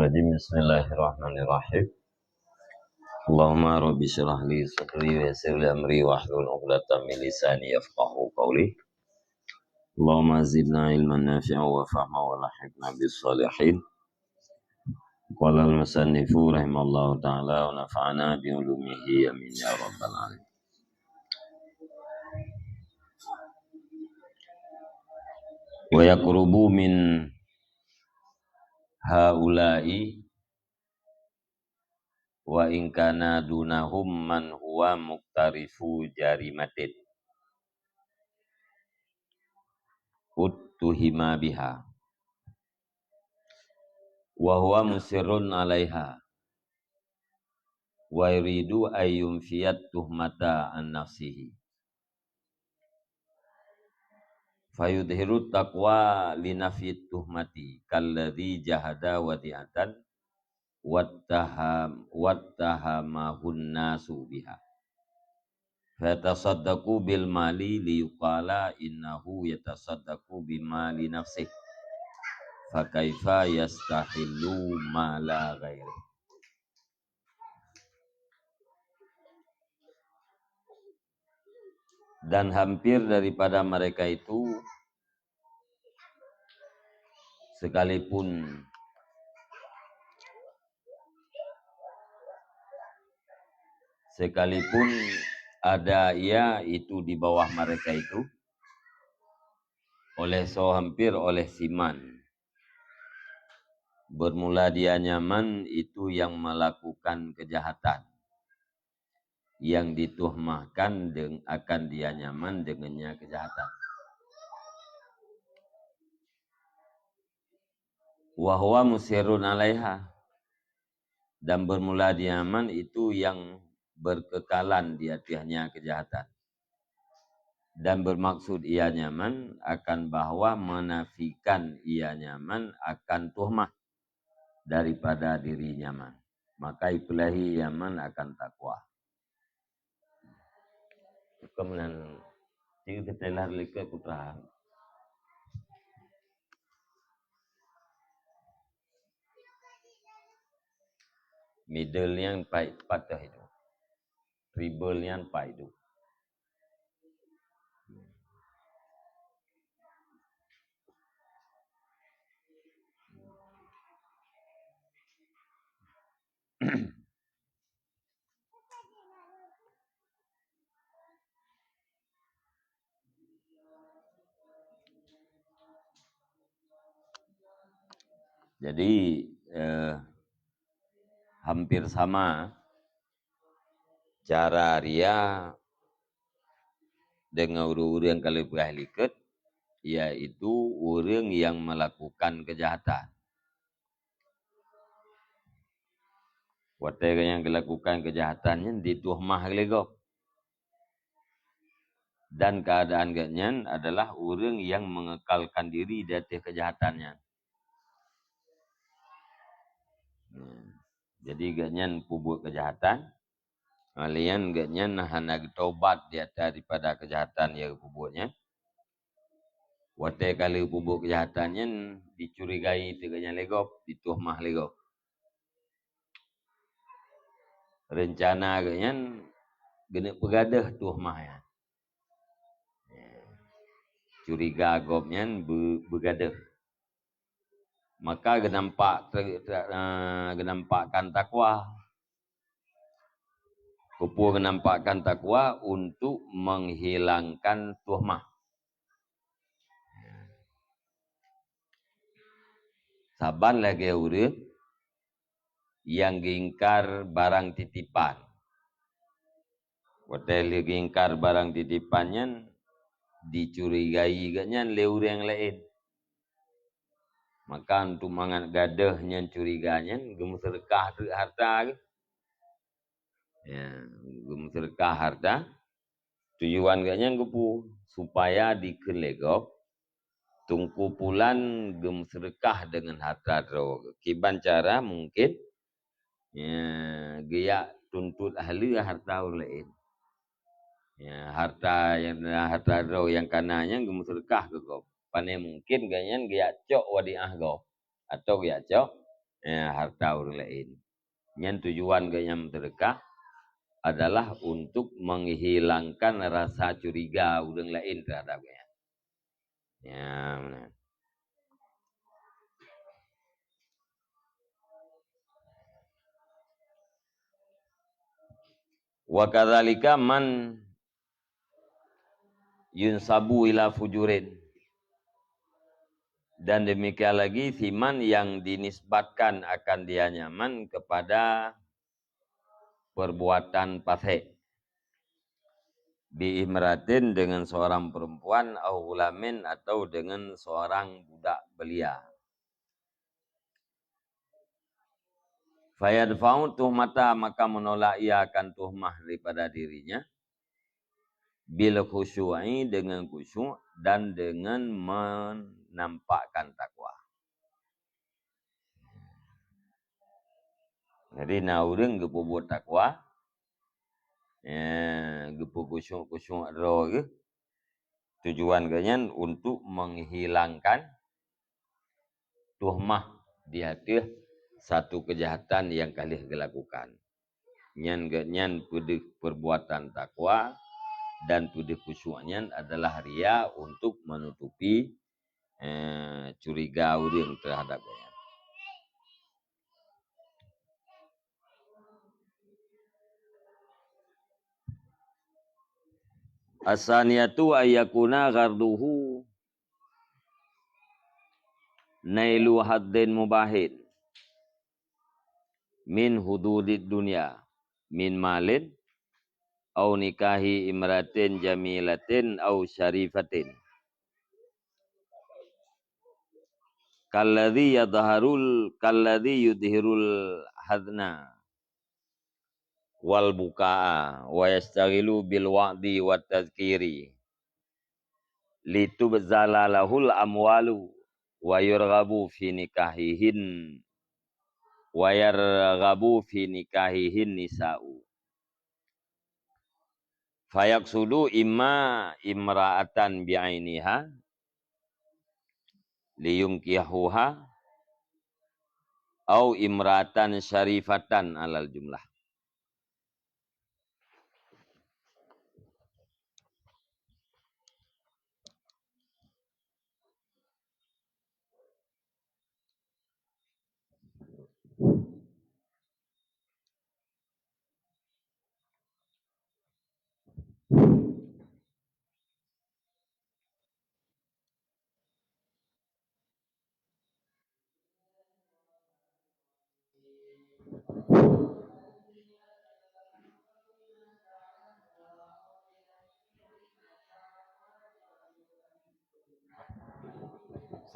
Bismillahirrahmanirrahim. Bismillahirrahmanirrahim. Allahumma rabbi syrah li sadri wa yassir li amri wahlul 'uqdatam min lisani yafqahu qawli. Allahumma zidna ilman nafi'an wa fahma wa lahiqna bis salihin. Qala al-musannifu rahimallahu ta'ala wa nafa'ana bi ulumihi amin ya rabbal alamin. Wa yaqrubu min haula'i wa in kana dunahum man huwa muqtarifu jarimatin uttuhima biha wa huwa musirrun 'alaiha wa yuridu ayyum fiyat tuhmata an nafsihi fayudhiru taqwa linafit tuhmati kalladhi jahada wadi'atan wattahamahun nasu biha fatasaddaqu bil mali liyuqala innahu yatasaddaqu bimali nafsih fakaifa yastahillu mala ghairi. Dan hampir daripada mereka itu sekalipun ada ia itu di bawah mereka itu hampir oleh siman. Bermula dia nyaman itu yang melakukan kejahatan, yang dituhmahkan akan dia nyaman dengannya kejahatan. Wa huwa musirrun 'alaiha, dan bermula dia nyaman itu yang berkekalan di atasnya kejahatan. Dan bermaksud ia nyaman akan bahwa menafikan ia nyaman akan tuhmah daripada diri nyaman. Maka ipulahi nyaman akan takwa. Kemudian tiga telah lihat putra. Middle yang patah itu. Triple yang itu. Jadi hampir sama cara ria dengan orang-orang kalau berahlikat, yaitu orang yang melakukan kejahatan. Watai yang melakukan kejahatannya dituhmah legok. Dan keadaan ganyan adalah orang yang mengekalkan diri di atas kejahatannya. Jadi ganyan pubuk kejahatan, kalian ganyan nahan tobat di atas daripada kejahatan yang pubuknya. Watai kali pubuk kejahatannya dicurigai teganya legok, dituhmah legok. Rencana ganyan gena pegadah tuhmahnya. Curiga agopnya begadah. Maka genampakkan takwa. Kupu genampakkan takwa untuk menghilangkan tuhmah. Saban lagi urip yang ingkar barang titipan. Hotel ingkar barang titipannya dicurigai ganyan leur yang lain. Maka untuk mangan gadahnya curiganya gem sedekah harta. Ya, gem sedekah harta. Tujuan ganyan gepu supaya dikelegok tungku pulan gem sedekah dengan harta ro. Kiban cara mungkin ya gaya tuntut ahli harta lain. Ya, harta ro yang kananya gem sedekah ke kau. Pane mungkin ganyan gaya cok wadiah go atau gaya cok harta orang lain. Yang tujuan yang sedekah adalah untuk menghilangkan rasa curiga orang lain terhadapnya. Ya, benar. Wa kadzalika man yunsabu ila fujurin. Dan demikian lagi siman yang dinisbatkan akan dia nyaman kepada perbuatan fasik. Biimratin dengan seorang perempuan au gulamin atau dengan seorang budak belia. Fayadfa'u tuhmata maka menolak ia akan tuhmah daripada dirinya. Bil khusyu'i dengan khusyuk dan dengan menampakkan takwa. Jadi nak orang gepo buat takwa, gepo khusyuk roh ke, tujuan ganyan untuk menghilangkan tuhmah di hati satu kejahatan yang kali dilakukan. Nyan perbuatan takwa dan pudih khusyuknya adalah ria untuk menutupi curiga orang terhadapnya. Asaniyatu ayyakuna gharduhu nailu haddin mubahin min hududid dunya min malin au nikahi imratin jamilatin au syarifatin kalladhi yudhirul hadna wal bukaa wa yastaghilu bil wa'di wat tadhkiri litubzala lahul amwalu wa yurghabu fi nikahihin wa yarghabu fi nikahihin nisa'u fayaqsudu imma imra'atan bi'ainiha liyunkihuha au imra'atan syarifatan alal jumlah.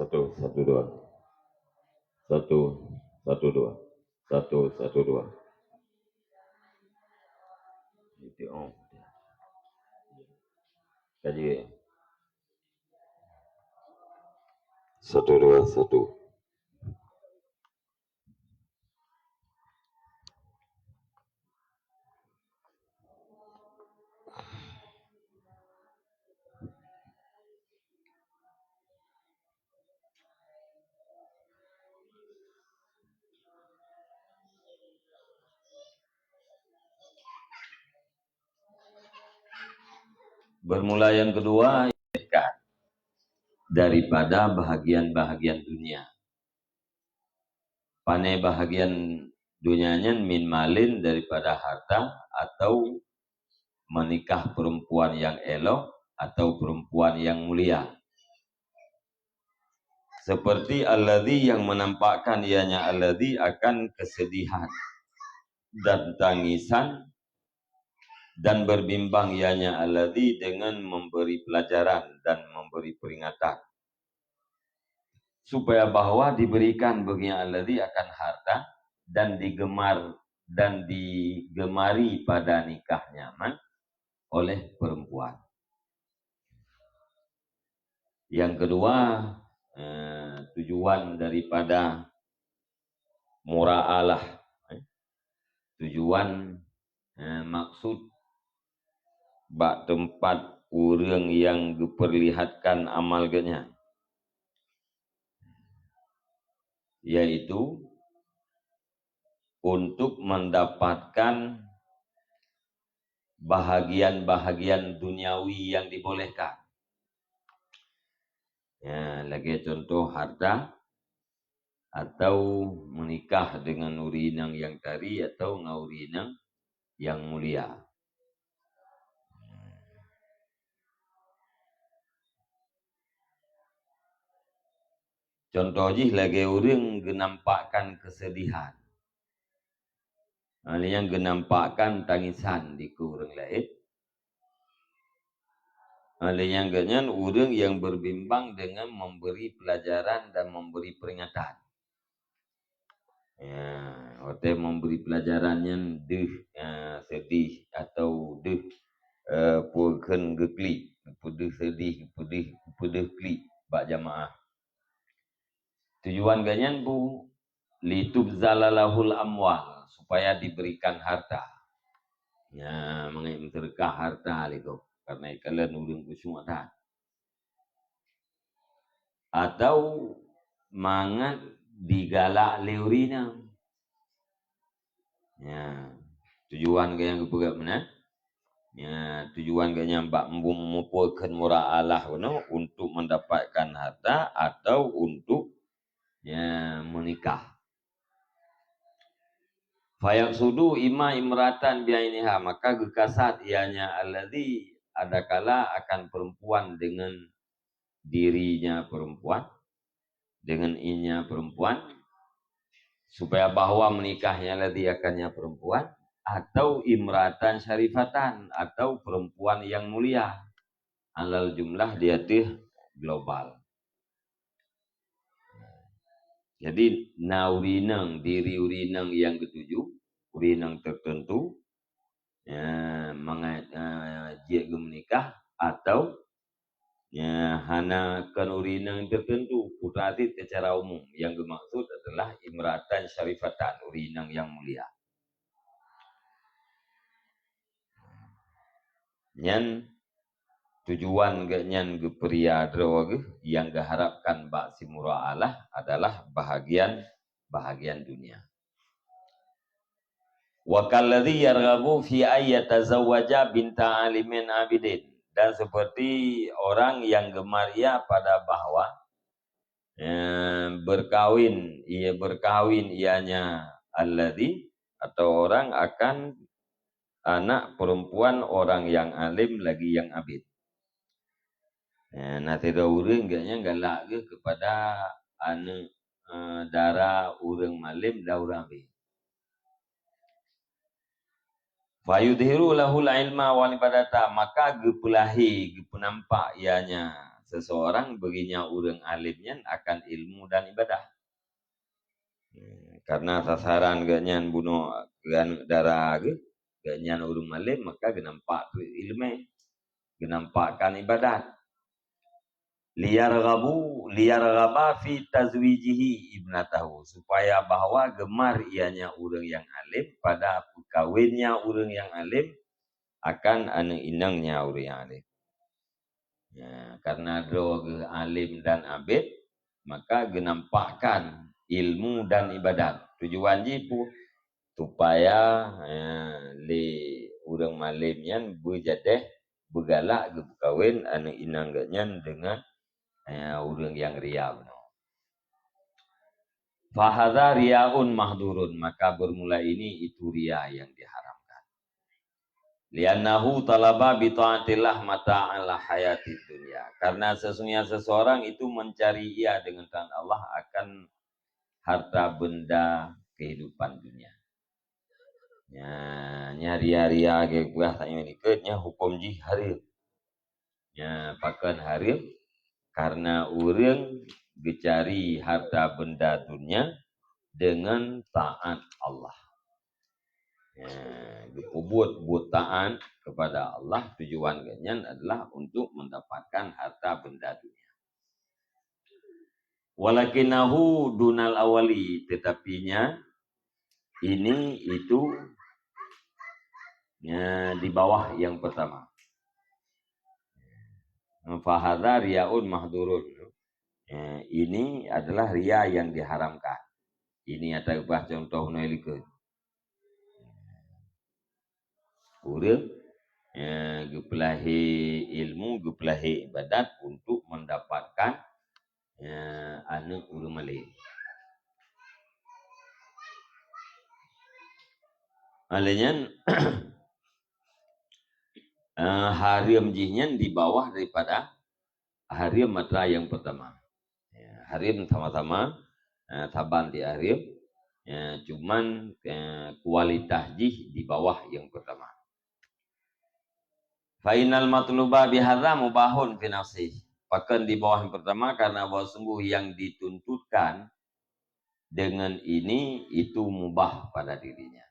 Satu, dua. Satu, dua. Satu, dua. Itu kaji. Satu, dua, satu. Bermula yang kedua daripada bahagian-bahagian dunia. Pane bahagian dunianya min malin daripada harta atau menikah perempuan yang elok atau perempuan yang mulia. Seperti alladhi yang menampakkan ianya alladhi akan kesedihan dan tangisan dan berbimbang ianya alladhi dengan memberi pelajaran dan memberi peringatan. Supaya bahwa diberikan baginya alladhi akan harta dan digemari pada nikah nyaman oleh perempuan. Yang kedua, tujuan daripada mura'alah. Tujuan maksud bak tempat orang yang diperlihatkan amalnya, yaitu untuk mendapatkan bahagian-bahagian duniawi yang dibolehkan. Ya, lagi contoh harta atau menikah dengan urinang yang tadi atau ngaurinang yang mulia. Contoh je lagi orang genampakkan kesedihan. Yang genampakkan tangisan di orang lain. Yang ganyan orang yang berbimbang dengan memberi pelajaran dan memberi peringatan. Ya, orang memberi pelajarannya sedih atau purken geklik, sedih, pedih klik bak jamaah. Tujuan ganyan bu litubzalalahul amwal, supaya diberikan harta. Ya, mengenai terkah harta itu. Karena kalian urang kusung ada. Atau mangat digalak leurina. Ya, tujuan yang kepegat mana? Ya, tujuan yang mbak memupulkan murah Allah untuk mendapatkan harta atau untuk menikah. Fayak sudu ima imratan biainiha, maka gekasat ianya alladhi adakala akan perempuan dengan dirinya perempuan, dengan inya perempuan, supaya bahwa menikahnya alladhi akannya perempuan, atau imratan syarifatan, atau perempuan yang mulia. Alal jumlah diatih global. Jadi naurinang, diri urinang yang ketujuh, urinang tertentu, jika menikah atau hana urinang tertentu, putrati secara umum. Yang dimaksud adalah imratan syarifatan, urinang yang mulia. Yang tujuan ganyan geperia droge yang diharapkan bak si murah Allah adalah bahagian dunia. Wa kalladhi yarghabu fi ayyatazawwaja binta alimin abidin, dan seperti orang yang gemar ia pada bahwa berkawin ianya alladhi, atau orang akan anak perempuan orang yang alim lagi yang abid. Nah, tidak urang gaknya galak ke kepada anak darah urang malim da urang abid. Fayudhiru lahul ilma wal ibadata, maka gepelahi gepenampak ianya seseorang baginya urang alimnya akan ilmu dan ibadah. Karena sasaran ganyan bunuh darah ganyan urang malim, maka genampak ilmu, genampakkan ibadat. Liyarghaba fi tazwijihi ibnatahu, supaya bahwa gemar ianya urang yang alim pada kawinnya urang yang alim akan anak inangnya urang yang alim. Ya, karena droge alim dan abid, maka genampakkan ilmu dan ibadat. Tujuan jipu supaya urang malimnya berjadeh bergalak kawin anak inangnya dengan urang yang ria. Fahadha riyaun mahdurun, maka bermula ini itu ria yang diharamkan. Liannahu talaba bi ta'atillah mata'ala hayati dunia. Karena sesungguhnya seseorang itu mencari ia dengan taat Allah akan harta benda kehidupan dunia. Ria-ria ke buah tanya niketnya hukum ji harim. Pakan harim karena orang dicari harta benda dunia dengan taat Allah. Buat taat kepada Allah, tujuan ganyan adalah untuk mendapatkan harta benda dunia. Walakinahu dunal awali, tetapinya ini itu di bawah yang pertama. Fahadha riyaun mahdurun. Ini adalah ria yang diharamkan. Ini adalah contoh nolike. urang gepelahi ilmu, gepelahi ibadat untuk mendapatkan anak urang malih. Alanya hariam jinyan di bawah daripada hariam matra yang pertama. Hariam sama-sama taban di hariam, cuman kualitas jih di bawah yang pertama. Fainal matluba bihadza mubahun fi nafsih. Bahkan di bawah yang pertama karena bahwa sungguh yang dituntutkan dengan ini itu mubah pada dirinya.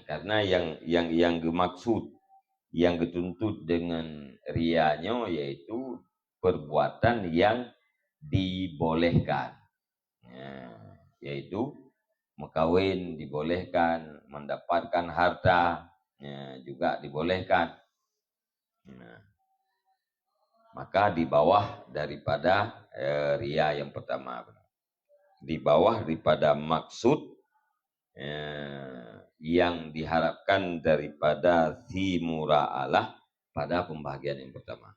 Karena yang dimaksud, yang dituntut dengan rianya yaitu perbuatan yang dibolehkan, yaitu mekawin dibolehkan, mendapatkan harta juga dibolehkan. Maka di bawah daripada ria yang pertama, di bawah daripada maksud yang diharapkan daripada thimura'alah pada pembahagian yang pertama.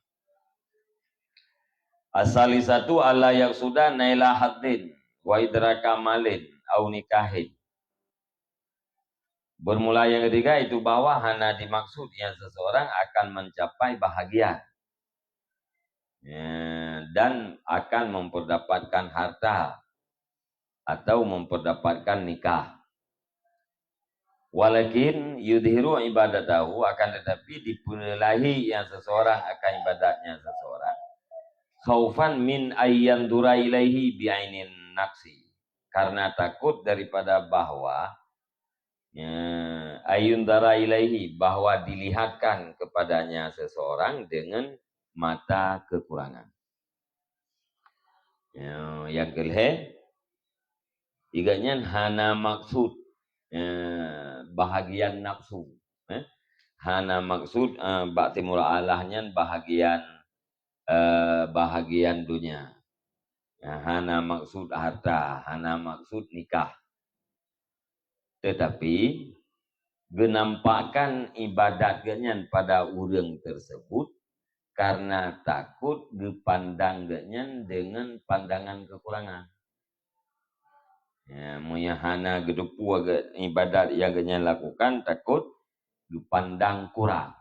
Asali satu ala yang sudah naila haddin wa idraka malin au nikahin. Bermula yang ketiga itu bahwa hana dimaksud yang seseorang akan mencapai bahagia dan akan memperdapatkan harta atau memperdapatkan nikah. Walakin yudhiru ibadatahu, akan tetapi dipenilai yang seseorang akan ibadatnya seseorang khaufan min ayyandura ilaihi bi'ainin naqsi, karena takut daripada bahwa ayyundara ilaihi, bahwa dilihatkan kepadanya seseorang dengan mata kekurangan. Yang kelih iganya hana maksud bahagian nafsu, hana maksud bakti mura'alahnya bahagian dunia, hana maksud harta, hana maksud nikah, tetapi genampakan ibadat genyan pada urang tersebut karena takut dipandang genyan dengan pandangan kekurangan. Hana gedepu ibadat yang genyan lakukan takut dipandang kurang.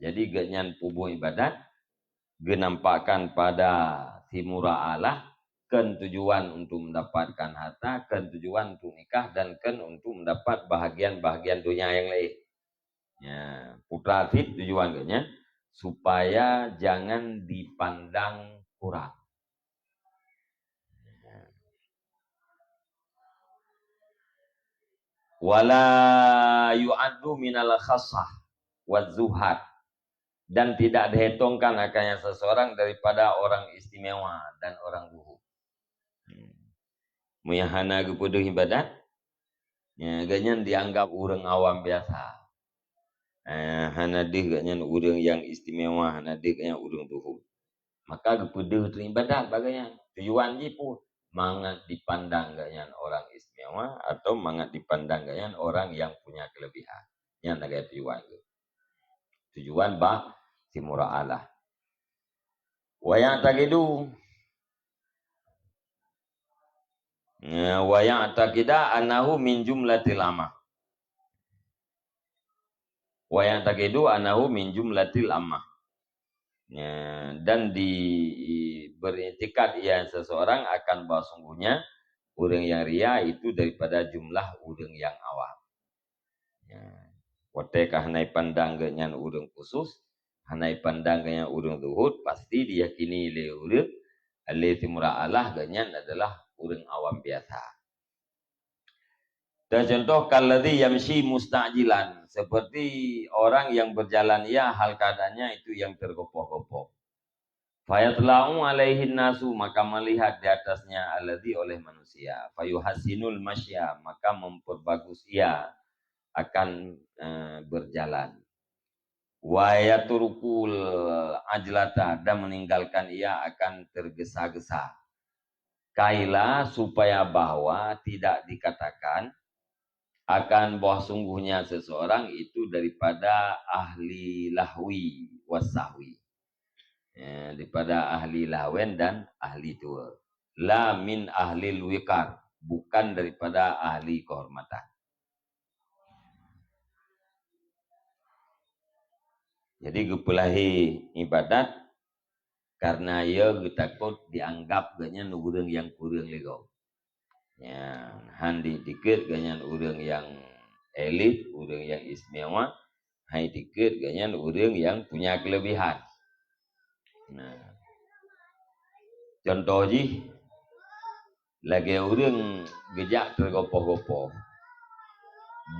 Jadi genyan pubuh ibadat genampakan pada thimura'alah, kan tujuan untuk mendapatkan harta, kan tujuan untuk nikah, dan kan untuk mendapat bahagian-bahagian dunia yang lain. Putra fit tujuan genyan supaya jangan dipandang kurang. Wala yu'addu minal khassah wa zuhad, dan tidak dihitungkan akannya seseorang daripada orang istimewa dan orang zuhud. Muyahana kepada ibadat ganyan dianggap orang awam biasa. Hana dih ganyan orang yang istimewa, hana dih ganyan orang zuhud. Maka kepada ibadat bagainya tujuan je pun mangat dipandang ganyan orang istimewa atau mangat dipandang ganyan orang yang punya kelebihan. Yang naga tujuan itu. Tujuan bah thimura'alah. Wa ya'taqidu wa ya'taqida annahu min jumlatil amah. Wa ya'taqidu annahu min jumlatil amah. Dan beritikad ia seseorang akan bahwa sungguhnya orang yang ria itu daripada jumlah orang yang awam. Watekah hanai pandang dengan orang khusus, hanai pandang dengan orang zuhud, pasti diyakini oleh orang alih thimura'alah dengan adalah orang awam biasa. Dan contoh kalladhi yamshi musta'jilan, seperti orang yang berjalan ia hal keadaannya itu yang tergopoh-gopoh. Fayatla'u alaihin nasu, maka melihat di atasnya alladhi oleh manusia. Fayuhasinul masya, maka memperbagus ia akan berjalan. Wa yaturukul ajlata, dan meninggalkan ia akan tergesa-gesa. Kaila, supaya bahwa tidak dikatakan akan bahwa sungguhnya seseorang itu daripada ahli lahwi wasahwi, daripada ahli lahwen dan ahli tua. La min ahli wikar, bukan daripada ahli kehormatan. Jadi gepulahi ibadat karena ia takut dianggap ganyan urang yang kurang legau. Ya, handi dikit ganyan urang yang elit, urang yang istimewa, hai dikit ganyan urang yang punya kelebihan. Nah, contoh ji, lagi urang gejak tergopoh-gopoh,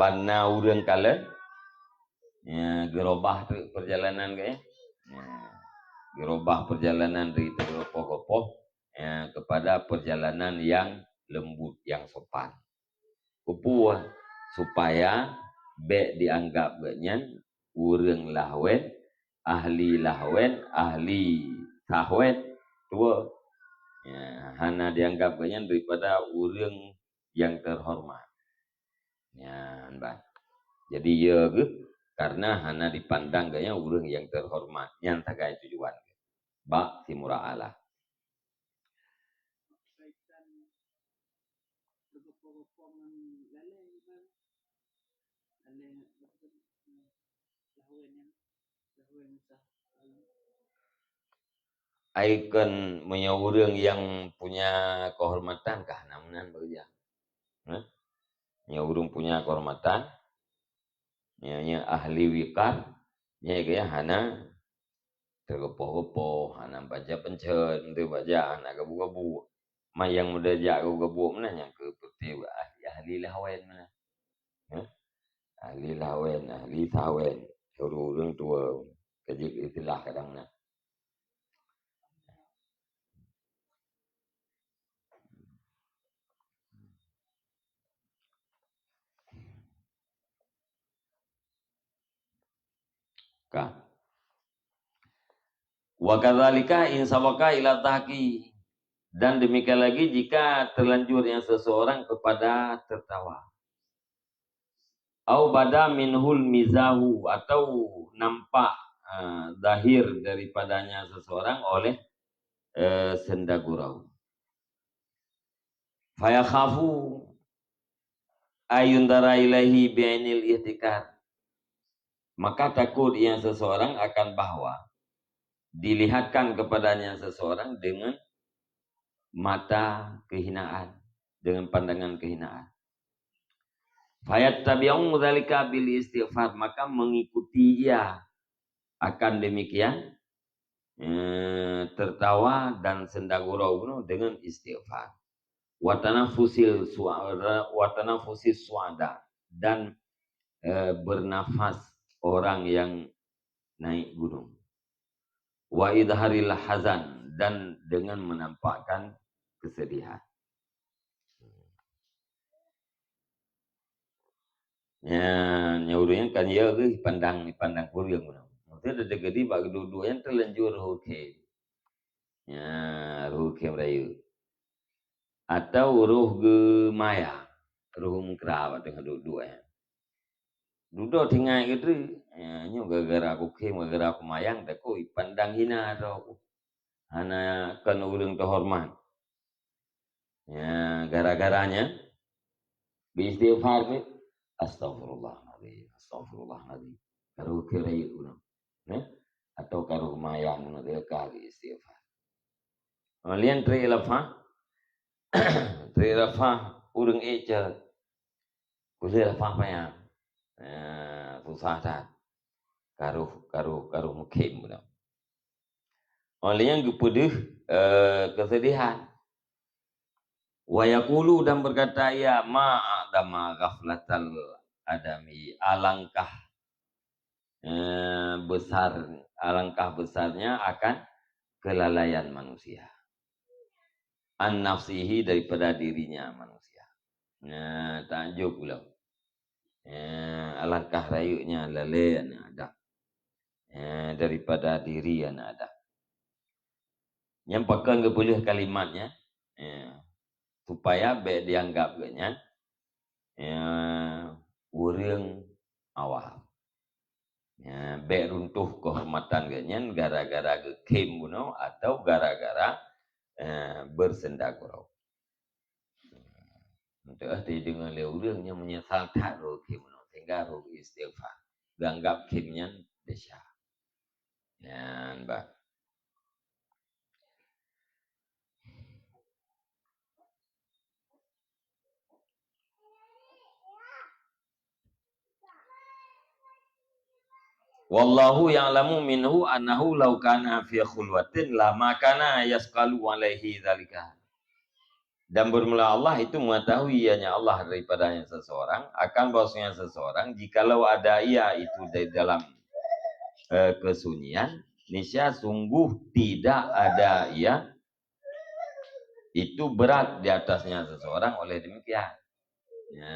bana urang kala, ya, gerobah perjalanan kaya, ya, gerobah perjalanan dari tergopoh-gopoh ya, kepada perjalanan yang lembut, yang sopan. Kupu supaya be dianggap ganyan urang lahwen, ahli sahwen tua. Ya, hana dianggap ganyan daripada urang yang terhormat. Ya, mbak. Jadi ya karena hana dipandang ganyan urang yang terhormat, yang tagai tujuan. Ba timura Allah. Icon menyurung yang punya kehormatan kah namunan bekerja. Nyurung punya kehormatan, nya ahli wikar, nya kaya hana tergopoh-gopoh, hana baca pencen, tu baca hana gabu-gabu. Mayang muda jak gabu-gabu mana yang ke peti ahli lawen mana. Ahli lawen, ahli sawen, urung tua, kejik istilah kadang nak. Kah. Wa kadzalika in sabaka ila tahqi, dan demikian lagi jika terlanjur yang seseorang kepada tertawa. Au bada minhul mizahu, atau nampak zahir daripadanya seseorang oleh senda gurau. Faya khafu ayundara ilahi bi'ainil ihtikar, maka takut yang seseorang akan bahwa dilihatkan kepadanya seseorang dengan mata kehinaan, dengan pandangan kehinaan. Fayat tabi'un dzalika bil istighfar, maka mengikuti ia akan demikian tertawa dan senda gurau dengan istighfar. Watanafusil suada, dan bernafas orang yang naik gunung. Wa idharil hazan, dan dengan menampakkan kesedihan. Ya, nyuruhnya kan ya pandang kurang. Maksudnya ada gede bagi dua yang terlanjur hoke. Ya, hoke merayu. Atau ruh maya, ruh mengkerap dengan dua ya. Duduk tinggal gitu, nyo gara-gara aku kem, gara-gara aku mayang, aku pandang hina atau hana kan urang terhormat. Ya, gara-garanya beristighfar, astagfirullahaladzim, astagfirullahaladzim. Karu kira itu, atau karu mayang dia kali istighfar. Kalian terilafa, urang eja, kuliah apa ya? Susah tak? Karu mukim benar. Oleh yang kepeduh kesedihan. Wayakulu, dan berkata ya ma'adama ghaflatal adami, alangkah besarnya akan kelalaian manusia. An nafsihi, daripada dirinya manusia. Nah, tajuk pula. Alangkah rayunya lalai yang ada. Daripada diri yang ada. Yang pakai boleh kalimatnya, supaya dianggap ganyan urang awam. Ya, bek runtuh kehormatan ganyan gara-gara gekem buno atau gara-gara bersendagurau. Untuk ahli dengan urangnya menyesal tak ro kem buno sehingga ro istighfar. Ganggap kemnya desya. Ya, Mbak. Wallahu ya'lamu minhu annahu law kana fi khulwatin lama kana yasqalu alaihi dzalika. Dan bermula Allah itu mengetahui ianya Allah daripada yang seseorang akan bahwasanya seseorang jikalau ada ia itu dari dalam kesunyian, niscaya sungguh tidak ada ia itu berat di atasnya seseorang oleh demikian. Ya,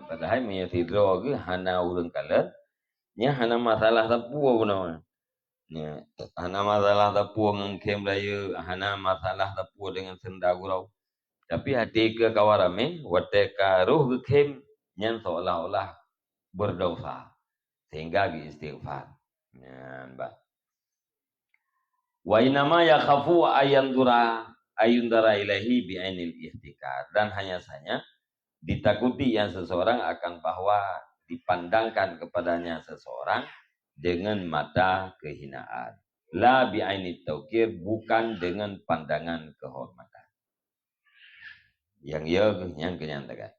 padahal menyetidro ke hana urang kala nya hana masalah tapua benar. Ya, hana masalah tapua ngengkem raya, hana masalah tapua dengan sendagurau. Tapi hati ke kawarame, wateka ruh gekem nyan seolah-olah berdosa sehingga istighfar. Ya, Mbak. Wa inama yakhafu ayundara ilahi bi'ainil ihtikar, dan hanya saja ditakuti yang seseorang akan bahwa dipandangkan kepadanya seseorang dengan mata kehinaan. La bi'ainit taukir, bukan dengan pandangan kehormatan. Yang kenyatakan.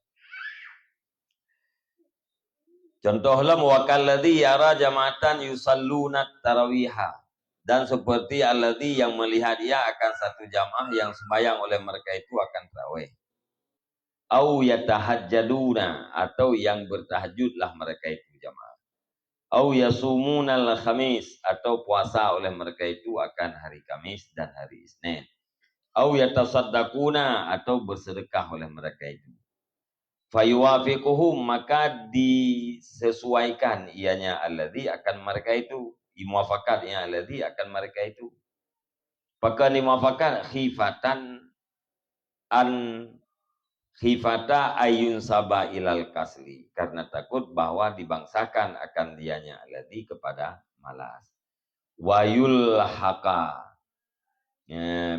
Contohlah wakalladzi yara jama'atan yusalluna tarawiha, dan seperti alladzi yang melihat dia akan satu jamaah yang sembahyang oleh mereka itu akan tarawih. Au yatahajjaduna, atau yang bertahajudlah mereka itu jamaah. Au yasumuna al-khamis, atau puasa oleh mereka itu akan hari Kamis dan hari Isnin. Au yatasaddaquna, atau bersedekah oleh mereka itu. Fayuwafiquhum, maka disesuaikan ianya alladzi akan mereka itu, imuafakat ya alladzi akan mereka itu. Maka dimuafakat khifata ayun saba ilal kasli, karena takut bahwa dibangsakan akan dianya alladzi kepada malas. Wayul haka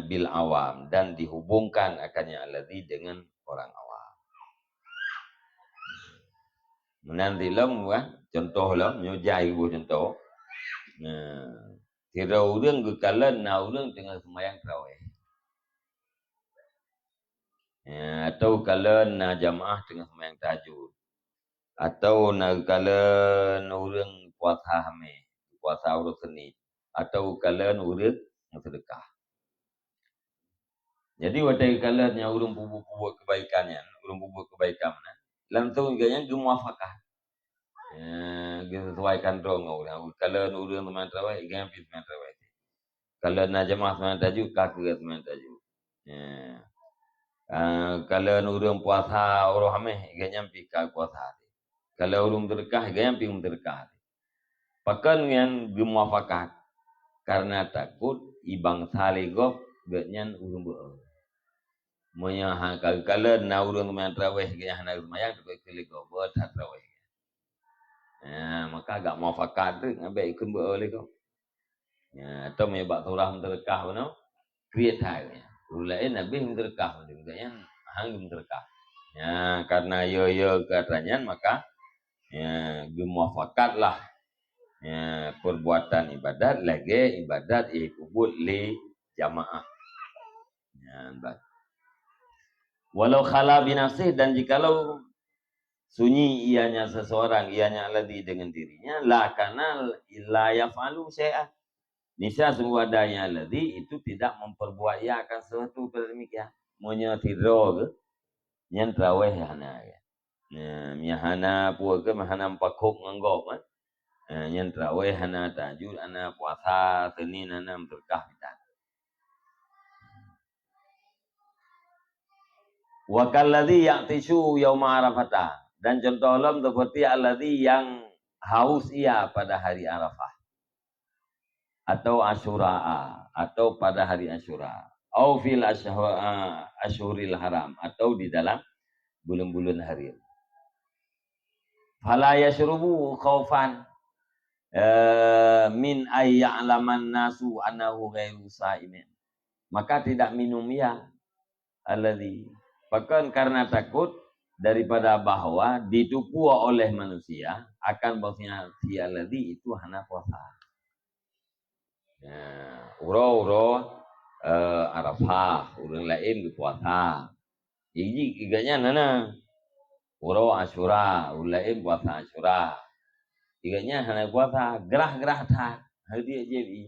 bil awam, dan dihubungkan akannya alladzi dengan orang awam. Menanti lam contoh lam nyojai bu contoh. Tira urang gekalan na urang tengah sembahyang tarawih. Atau kala na jamaah tengah sembahyang tahajud. Atau na kala urang puasa hame, puasa urus seni. Atau kala urang sedekah. Jadi wadai kala nya urang bubuh kebaikannya, urang bubuh kebaikan mana. Langsung ganya gemuafakah. Sesuaikan dong orang. Kalau urang teman tarawih, gaya pi teman tarawih. Kalau na jamaah teman tahajud, kakek teman tahajud. Kalau urang puasa orang hameh, gaya pi kak puasa. Kalau urang berkah, gaya pi berkah. Pakan yang gemuafakat karena takut ibang saligop ganya urang ber. Monya kalau na urang teman tarawih, gaya hana lumayan tu keliko buat tarawih. Maka agak muafakat tu ngabai ikut boleh kau. Atau menyebab surah menterkah benar, create hal. Ulai nabi menterkah juga yang hang menterkah. Karena yo katanya maka gemuafakatlah perbuatan ibadat lagi ibadat ikubut li jamaah. Walau khala binafsih, dan jikalau sunyi ianya seseorang, ianya alladzi dengan dirinya, la kana illa yafalu syai'an. Niscaya sungguh adanya alladzi itu tidak memperbuat ia akan sesuatu demikian. Monya tidro ke nyan traweh hana ya. Hana puak ke hana pakok nganggok kan. Nyan traweh hana tahajud, hana puasa, Senin hana berkah kita. Wa kalladzi ya'tishu yauma arafata, dan contoh lam seperti alladzi yang haus ia pada hari Arafah atau Asyura, atau pada hari Asyura, au fil asyhuril haram, atau di dalam bulan-bulan haram. Fala yashrubu khaufan min ayya'laman nasu annahu ghairu sa'imin. Maka tidak minum ya alladhi. Bahkan karena takut daripada bahwa ditipu oleh manusia akan bahwasanya si alladhi itu hana puasa. Uro Arafah, urang lain puasa. Jadi iganya nana. Uro Asyura, urang lain puasa Asyura. Iganya hana puasa gerah-gerah ta. Hadi je i.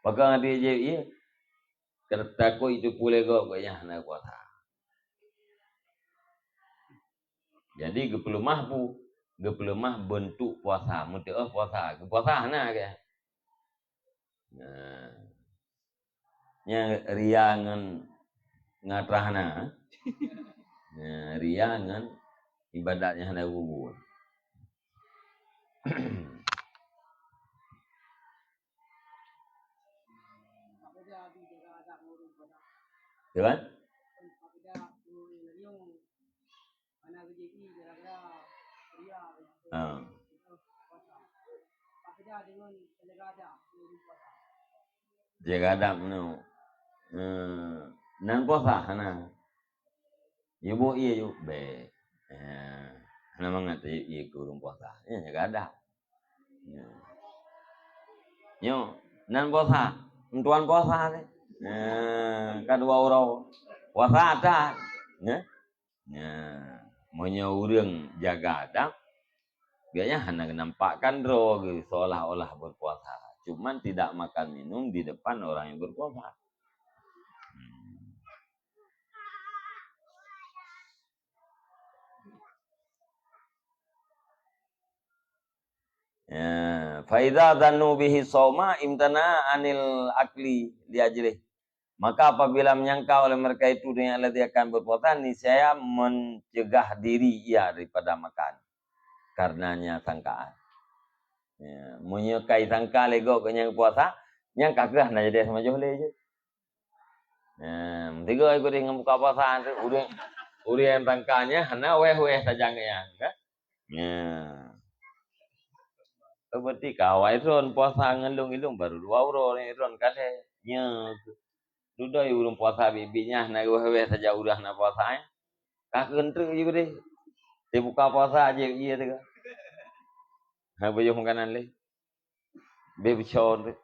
Pakai hadi je i. Kerta ko itu pule go iganya hana puasa. Jadi gepelemah bentuk puasa, muteah puasa. Puasa hana ke. Nah, nya ria ngan ngatrahna. Nah, ria ngan ibadatnya hana bubur. Ya kan? Jaga adab no. Nang puasa hana. Ibu iya yuk be. Hana mangat iya kurung puasa. Ya jaga adab. Yo, nang puasa, tuan puasa ni. Kadua orang puasa ada. Monya urang jaga adab. Biasanya hanya menampakkan roh seolah-olah berpuasa. Cuman tidak makan minum di depan orang yang berpuasa. Faidza dzannu bihi shauma imtana anil akli liajlih. Maka apabila menyangka oleh mereka itu dengan Allah dia akan berpuasa, niscaya mencegah diri ia daripada makan. Karenanya sangkaan. Menyukai sangka lego kenyang puasa, yang kagah na jadi sama jole je. Tiga ikut dengan buka puasa uri yang sangkanya hana weh saja ya. Berarti kawai ron puasa ngelung-ilung baru 2 euro ni ron kale. Sudah urung puasa bibinya na weh saja udah na puasa. Kak kentu juga deh. Dia buka puasa aja iya tu. Ha boyo makanan le. Baby chon.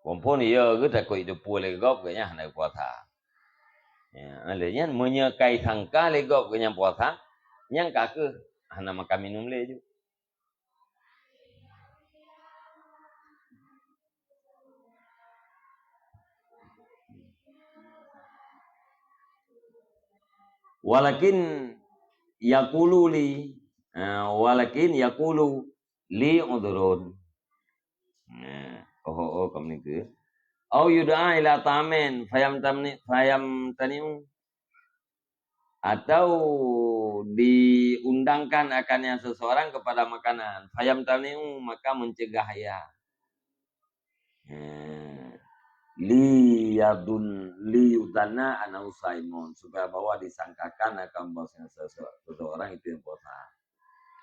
Kompon iya ke tak itu pule gop ke nya na puasa. Ya, alenya menyekai sangka le gop ke nya puasa. Yang kak ke hana makan minum le ju. Walakin yaqulu li udhurun. Kamu ni ke. Au yud'a ila ta'amin fayam tani'u. Atau diundangkan akannya seseorang kepada makanan. Fayam tani'u maka mencegah ya. Liyudana anau saimun. Supaya bahwa disangkakan akan bahwa seseorang itu yang puasa.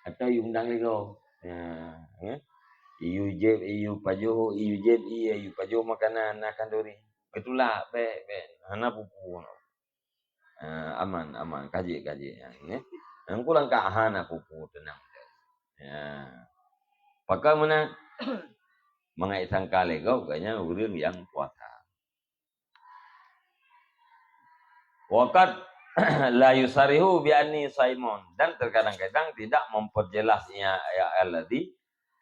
Atau diundang lego. Iyu pajoh makanan akan duri. Betulah be hana pupu. Aman kaji ya. Angku langkah hana pupu tenang. Ya. Pakai mana mengai sangka lego kayaknya urang yang puasa. Waqat la yusarihu bi anni saimun dan terkadang-kadang tidak memperjelasnya ya alladhi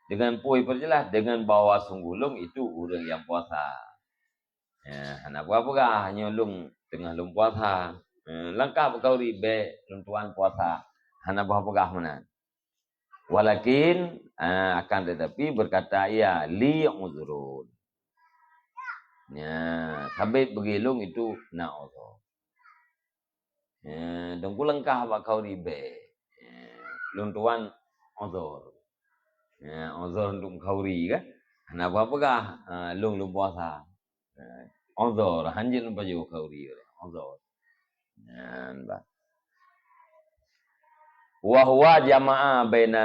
dengan pui perjelas dengan bawa sunggulung itu urang yang puasa. Ya, hana apa-apa nyolong tengah lum puasa. Lengkap kau ribe luntuan puasa. Hana apa-apa mana. Walakin akan tetapi berkata ya li uzrun. Ya, sabit begilung itu na uzur. Dongku lengkap kau ribe. Luntuan uzur. Uzur untuk kauri kan. Hana apa-apa lung puasa. Uzur hanjil baju kauri. Uzur. Wa huwa jama'a baina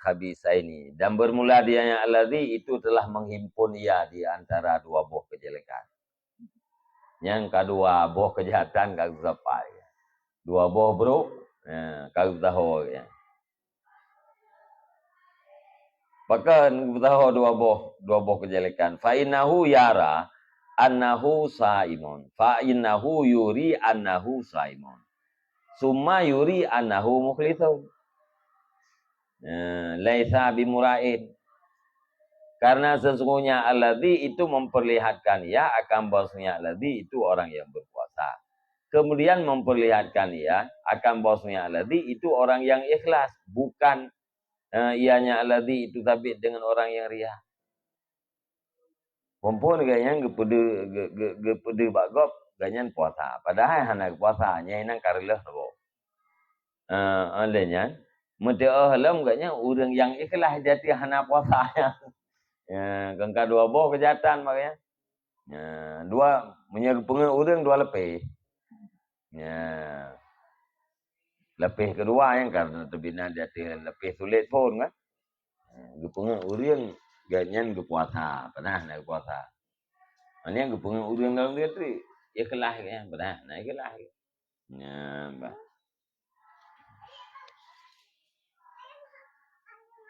khabisaini, dan bermula dianya alladzi itu telah menghimpun ia di antara dua buah kejelekan. Yang kedua buah kejahatan kagak sampai. Dua buah bro, kagak tahu ya. Bahkan tahu dua buah kejelekan. Fa innahu yara annahu saimun. Fa innahu yuri annahu saimun. Summa yuri annahu mukhlithun. Laisa bimura'in. Karena sesungguhnya alladzi itu memperlihatkan ia akan bahwasanya alladzi itu orang yang berpuasa. Kemudian memperlihatkan ia akan bahwasanya alladzi itu orang yang ikhlas, bukan ianya alladzi itu tapi dengan orang yang riya. Pompon ganyan gepede bagop ganyan puasa. Padahal hana puasa nya inang kareleh bo. Alenya mete halam ganyan urang yang ikhlas jati hana puasa. Yang kedua boh kejahatan makanya. Dua menyerupungan urang dua lebih. Lebih kedua yang karena terbina jati lebih sulit pun kan. Gepungan urang ganyan puasa, pernah nak puasa. Ini yang gepungan urang dalam dia tu ikhlas kan, pernah nak ikhlas. Bah.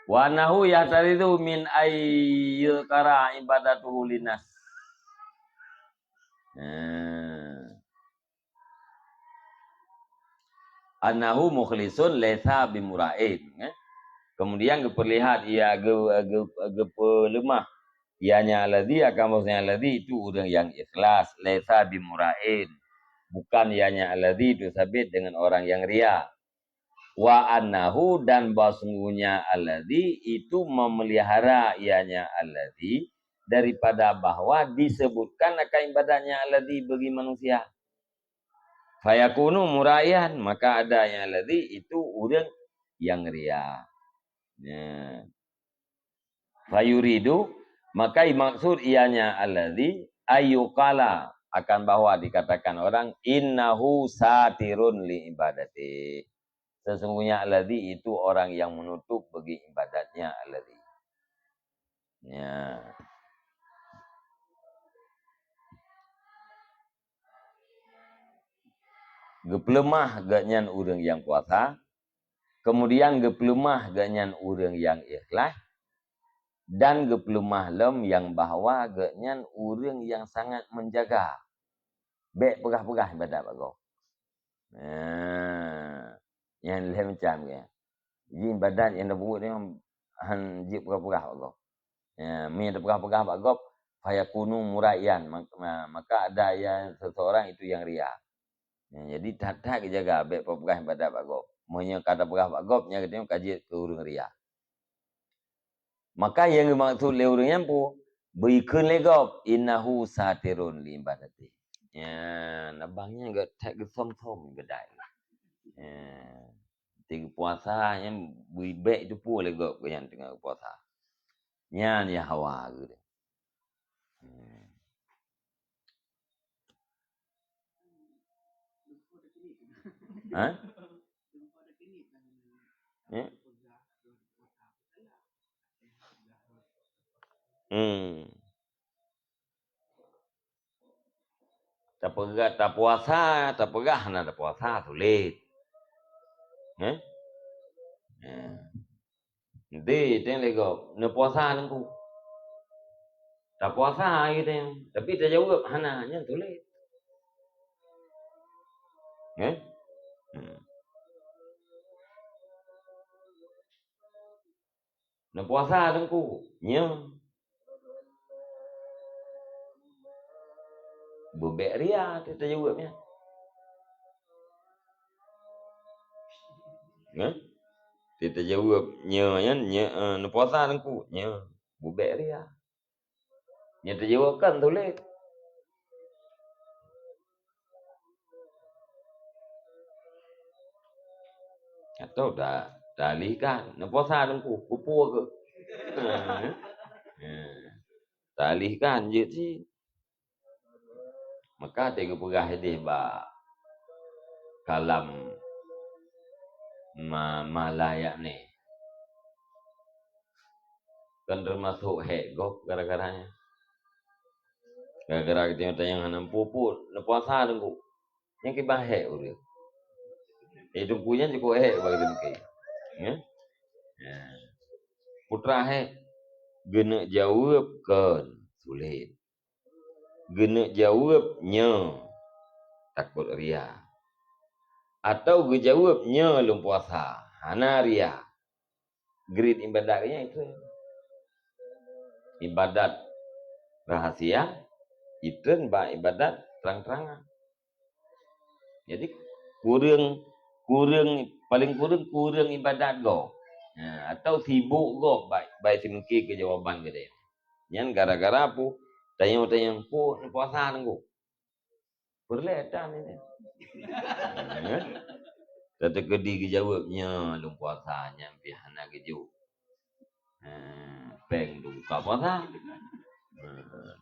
Wa nahu yataridu min ayyil kara ibadatuhu linas. Annahu mukhlisun laisa bimura'in. Kemudian keperlihat ia lemah. Ianya alladzi akan maksudnya alladzi itu orang yang ikhlas, laisa bimura'in. Bukan ianya alladzi itu sabit dengan orang yang riya. Wa annahu dan bahwasanya alladzi itu memelihara ianya alladzi daripada bahwa disebutkan akan ibadahnya alladzi bagi manusia. Fayakunu murayan, maka ada yang alladzi itu orang yang riya. Fayuridu, maka maksud ianya alladzi ayyukala akan bahwa dikatakan orang innahu satirun li ibadati. Sesungguhnya alladzi itu orang yang menutup bagi ibadatnya alladzi. Geplemah ganyan urang yang puasa, kemudian geplemah ganyan urang yang ikhlas, dan geplemah lem yang bahwa ganyan urang yang sangat menjaga. Baik pegah-pegah ibadat bago. Yang lain macam ke. Jadi ibadat yang dah buat ni han jip pegah-pegah bago. Mi dah pegah-pegah bago fayakunu muraiyan, maka ada yang seseorang itu yang riya. Jadi tak jaga baik pegah ibadat bago. Monya kata pegah bago nya katanya kaji ke urang riya. Maka yang dimaksud oleh orang yang pu berikun legop innahu satirun li ibadati. Nabangnya enggak tak gesom-som bedai. Tiga puasa yang baik tu pu legop yang tengah puasa. Nya ni hawa gitu. Ha? Tak puasa, tak pegah nak puasa sulit. Nanti teng lego, ne puasa nengku. Tak puasa gitu. Tapi tak jawab hananya sulit. Ne puasa nengku, nya. Bebek ria kita jawabnya. Kita jawab nya ne puasa nengku, nya. Bebek ria. Nya terjawabkan sulit. Atau dah alihkan. Ne puasa nengku, pupu ke. Tak alihkan je sih. Maka tiga pegah hadis ba kalam Malayak ni. Kan termasuk hek gop gara-garanya. Gara-gara kita yang hanam puput, na puasa dengku. Yang kibah hek urip. Dengkunya cukup hek bagi dengki. Ya. Putra hek gena jawab kan sulit. Gena jawabnya takut ria. Atau gejawabnya belum puasa. Hana ria. Grid ibadahnya itu. Ibadat rahasia, itu ibadat terang-terangan. Jadi paling kurang ibadat go. Atau sibuk go baik simki ke jawaban gede. Yang gara-gara apa? Tanya-tanya puasa nunggu. Perletan ini. Tata kedi ke jawabnya lum puasanya pihana keju. Peng tu buka puasa.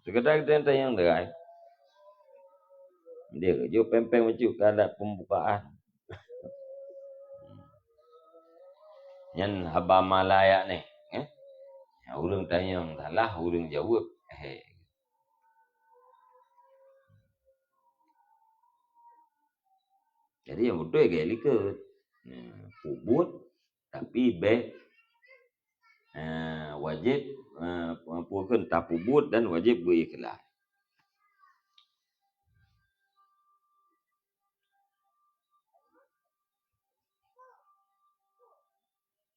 Sekedar kita tanya yang derai. Dia keju pempeng macam kada pembukaan. Yang haba malaya ni. Urang tanya yang salah, urang jawab. Jadi yang betul kayak likut. Pubut tapi wajib puakan tak pubut dan wajib berikhlas.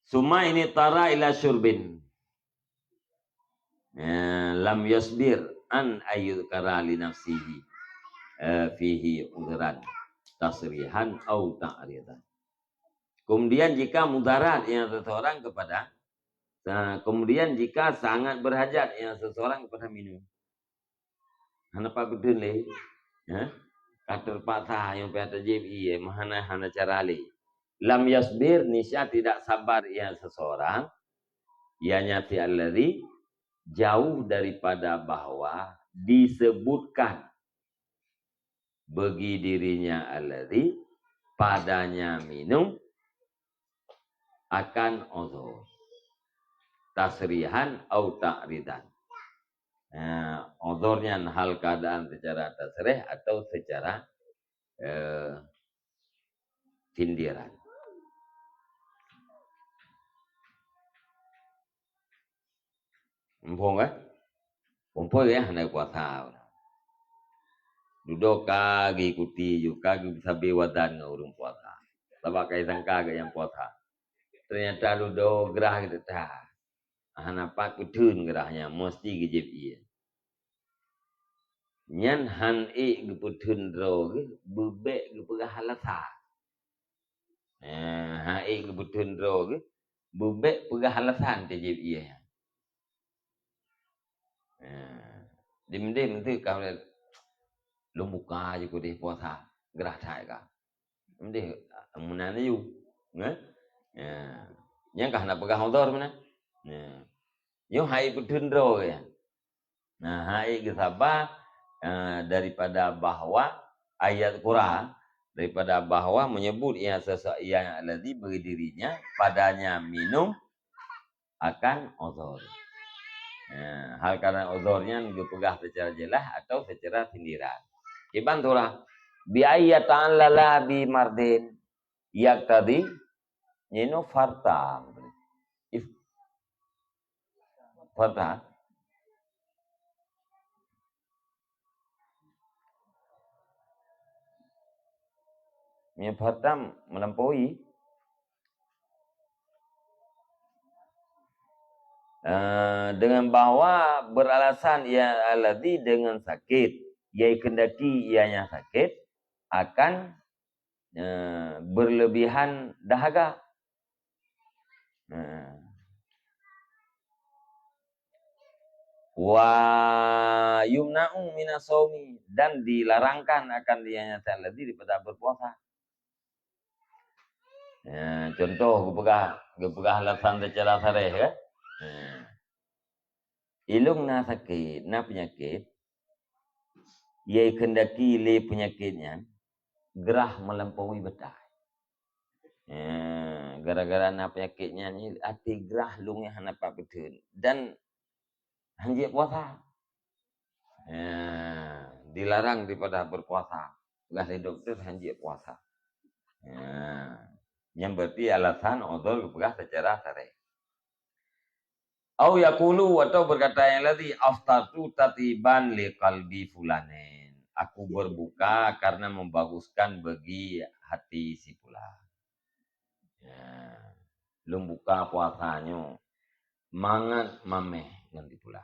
Suma ini tara ila syurbin. Lam yasbir an ayyukara li nafsihi fihi udhran tasrihan au ta'ridan. Kemudian jika mudarat yang seseorang kepada kemudian jika sangat berhajat yang seseorang kepada minum. Kenapa betul le? Kata patah yang pada JBI mahana hana cara le. Lam yasbir nisya tidak sabar yang seseorang ianya fi alladhi jauh daripada bahwa disebutkan bagi dirinya alladhi padanya minum akan uzur tasrihan atau ta'ridan. Uzurnya hal keadaan secara tasrih atau secara sindiran. Mumpung mumpung hanya puasa. Duduk kagi ikuti juga bisa bewadan urung puasa. Sebab kaitan kagak yang puasa. Ternyata duduk gerah gitu dah. Hanapak kutun gerahnya mesti gejib iya. Nyan han geputun ro bebek gepegah halasa. Han geputun ro bebek pegah halasan gejib iya. Dim-dim tu kalau lu buka je ku deh puasa gerah thai ka. Mendih munane yu. Yang kah nak pegah motor mana? Yo hai putun ro ya. Nah, hai gesabah daripada bahwa ayat Quran daripada bahwa menyebut yang sesuatu yang alladhi bagi dirinya padanya minum akan uzur. Hal karena uzurnya dipegah secara jelas atau secara sindiran. Ibantulah bi ayatan lala bi mardin yak tadi nyeno farta. Farta farta melampaui dengan bahwa beralasan ia alladhi dengan sakit ia kendaki ianya sakit akan berlebihan dahaga. Wa yumna'u minasaumi dan dilarangkan akan dianya alladhi daripada berpuasa. Contoh gepegah alasan secara sareh kan. Ilung na sakit, na penyakit ia kendaki le penyakitnya gerah melampaui betai. gara-gara na penyakitnya ni hati gerah lungnya hanapak betul dan hanjit puasa. Dilarang daripada berpuasa. Gak dokter hanjit puasa. Yang berarti alasan udhur kepegah secara syar'i. Au yaqulu atau berkata yang lagi aftartu tatiban li qalbi fulanin. Aku berbuka karena membaguskan bagi hati si fulan. Lum buka puasanya mangat mameh nanti pula.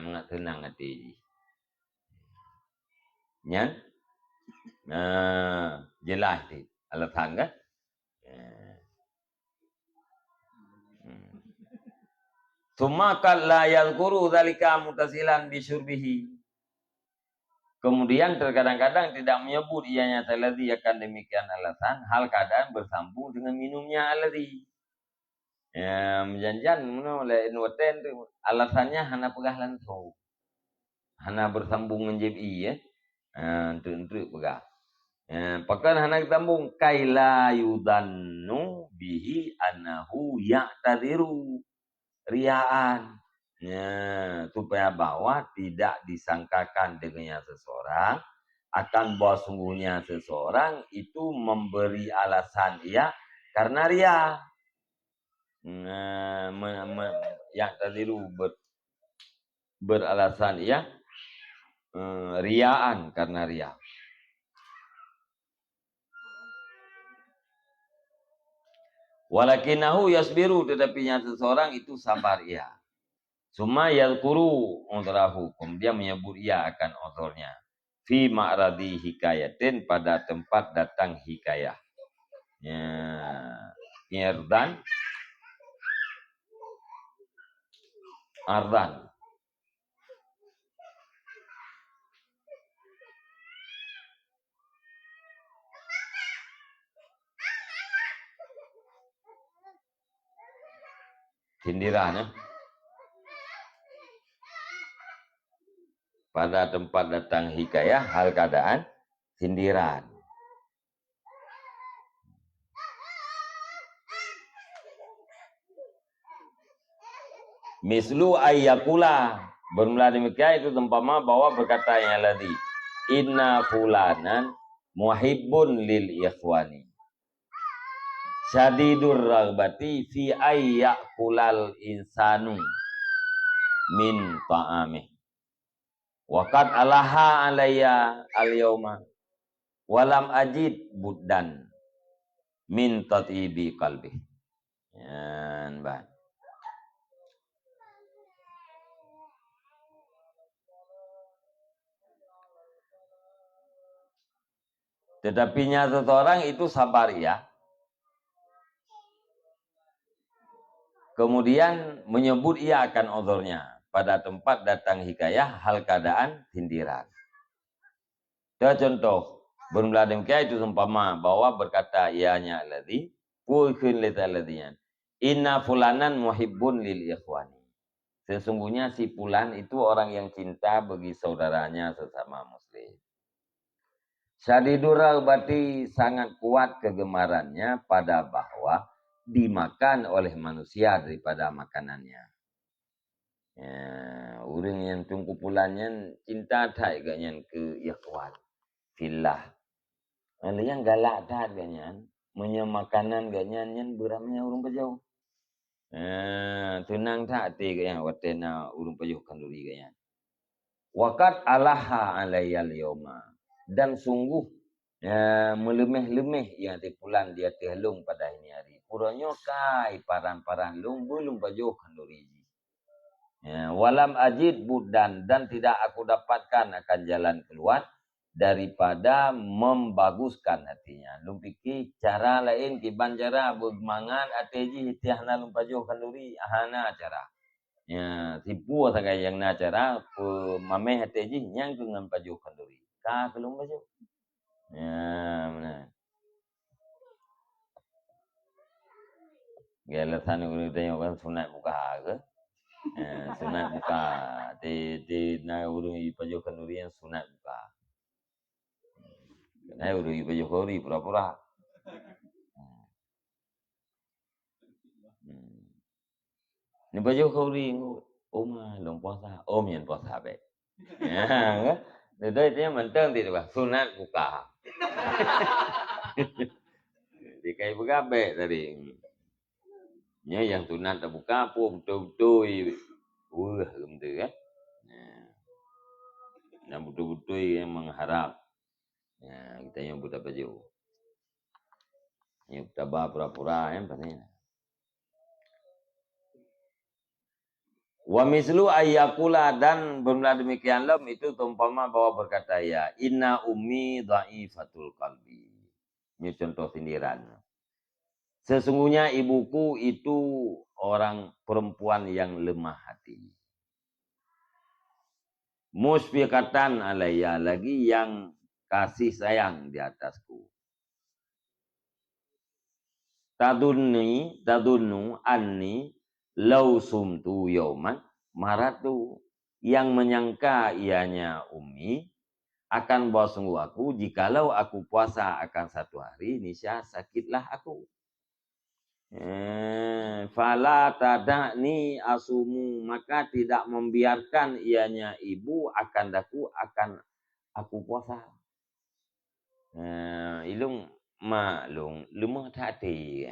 Mangat tenang hati. Nyan? Jelas ni. Alasan kan? Sumakan la yadhkuru dzalika mutasilan bisyurbihi. Kemudian terkadang-kadang tidak menyebut ianya alladhi akan demikian alasan hal keadaan bersambung dengan minumnya alladhi. Menjanjian oleh inwaten alasannya hana pegah lantou. Hana bersambung menjadi untuk pegah. Pakan hana sambung kaila yudannu bihi annahu ya'tadiru riaan. Supaya bahwa tidak disangkakan dengannya seseorang akan bahwa sungguhnya seseorang itu memberi alasan ia karena ria. Yang tadiru beralasan ia riaan karena ria. Walakinahu yasbiru tetapi yang seseorang itu sabar ia. Summa yadhkuru udhrahu, dia menyebut ia akan udhurnya. Fi ma'radi hikayatin pada tempat datang hikayah. Irdan ardan. Sindiran pada tempat datang hikayah hal keadaan sindiran. Mislu ayyakula bermula demikian itu tempama bahwa berkata yang ladi inna fulanan muhibbun lil ikhwani syadidur ragbati fi ayyakulal insanu min ta'amih. Waqad alaha alayya al-yawma walam ajid buddan min tatibi qalbi. Tetapinya seseorang itu sabar ya. Kemudian menyebut ia akan udhurnya pada tempat datang hikayah hal keadaan sindiran. Contoh, bermula demikian itu seumpama bahwa berkata ianya alladhi qulkun litalladhiyan inna fulanan muhibbun lil ikhwani. Sesungguhnya si fulan itu orang yang cinta bagi saudaranya sesama muslim. Syadidur raghbati sangat kuat kegemarannya pada bahwa dimakan oleh manusia daripada makanannya. Orang yang tunggu pulannya cinta tak ganyan ke ikhwan fillah. Ada yang galak tak ganyan menyemakanan ganyan yang beramnya urung pejauh. Tunang tak ti ganyan watena urung pejauh kanduri ganyan. Waqad alaha alayyal yawma dan sungguh melemeh-lemeh yang tipulan dia terlung pada ini hari. Kurangnya kai paran-paran lung belum pejauh kanduri. Walam ajid budan dan tidak aku dapatkan akan jalan keluar daripada membaguskan hatinya. Lu fikir cara lain kiban cara bermangan ateji tiahna lumpajuh kanduri ahana cara. Tipu sagai yang na cara mameh ateji yang dengan pajuh kanduri. Ka kelum pajuh. Benar. Gelasan guru tengok kan sunat muka ke? Sunat muka di na urung ipajo kanduri yang sunat muka. Na urung ipajo kanduri pura-pura. Ni baju kau ring. Oma long puasa. Om yang puasa baik. Ya, Dari dia mentang tidak bah. Sunat buka. Dikai begabe tadi. Nya yang sunat tak buka pun betul-betul. Gemde kan. Dan betul-betul yang mengharap. Ya, kita yang buta baju. Yang tabah pura-pura yang paling. Wa mislu ayyakula dan bermula demikian lam itu tumpama bahwa berkata ya inna ummi dha'ifatul qalbi. Ini contoh sindiran. Sesungguhnya ibuku itu orang perempuan yang lemah hati. Musfiqatan alayya lagi yang kasih sayang di atasku. Tadunnu anni law sumtu yauman maratu, yang menyangka ianya Ummi akan bahwa sungguh aku jikalau aku puasa akan satu hari niscaya sakitlah aku. Fala tada'ni asumu, maka tidak membiarkan ianya ibu akan aku puasa. Ilung maklum lemah hati.